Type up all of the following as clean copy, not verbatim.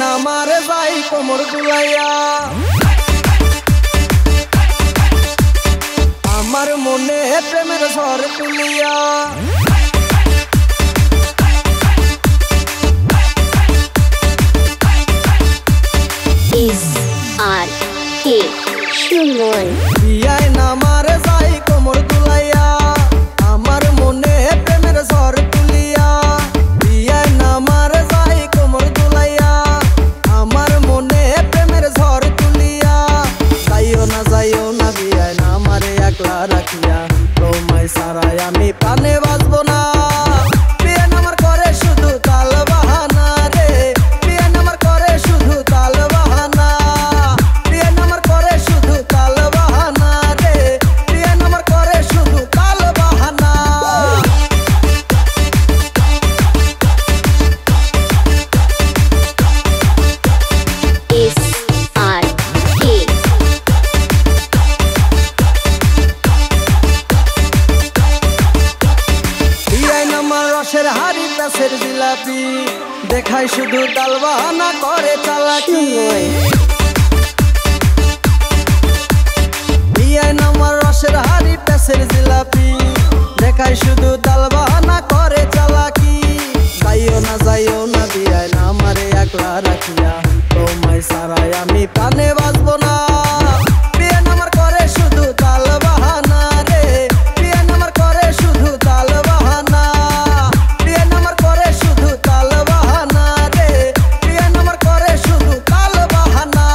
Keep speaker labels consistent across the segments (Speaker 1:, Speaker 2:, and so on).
Speaker 1: নামারে যাই কোমর দুলাইয়া আমার মনে প্রেমের ঝড় তুলিয়া
Speaker 2: SRK সুমন
Speaker 1: বিয়ায় নামারে যাই কোমর দুলাইয়া আমার মনে প্রেমের ঝড় তুলিয়া বিয়ায় নামারে যাই কোমর দুলাইয়া আমার মনে প্রেমের ঝড় তুলিয়া যাইও না বিয়ায় নামারে একলা রাখিয়া তোমায় ছাড়াই আমি প্রাণে বাঁচবো না বিয়ে নামার করে শুধু তাল বাহানা রে বিয়ে নামার করে শুধু তাল বাহানা বিয়ে নামার করে শুধু তাল বাহানা রে বিয়ে নামার করে শুধু তাল বাহানা
Speaker 2: SRK
Speaker 1: বিয়ায় নামার রসের হাড়ি প্যাসের জিলাপি দেখাই শুধু তাল বাহানা করে চালাকি বিয়ায় নামার রসের হাড়ি প্যাসের জিলাপি দেখাই শুধু তাল বাহানা করে চালাকি যাইও না বিয়ায় নামারে একলা রাখিয়া তোমায় ছাড়াই আমি প্রাণে বাঁচবো না বিয়ে নামার করে শুধু তাল বাহানা রে বিয়ে নামার করে শুধু তাল বাহানা বিয়ে নামার করে শুধু তাল বাহানা রে বিয়ে নামার করে শুধু তাল বাহানা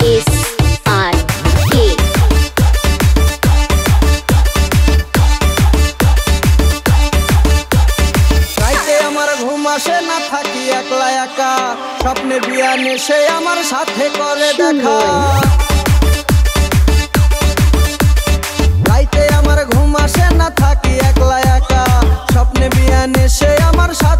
Speaker 2: SRK
Speaker 1: রাইতে আমার ঘুম আসে না থাকি একলা একা স্বপ্নে বিয়া নেশে আমার সাথে করে দেখা রাইতে আমার ঘুম আসে না থাকি একলা একা স্বপ্নে বিয়া নেশে আমার সাথে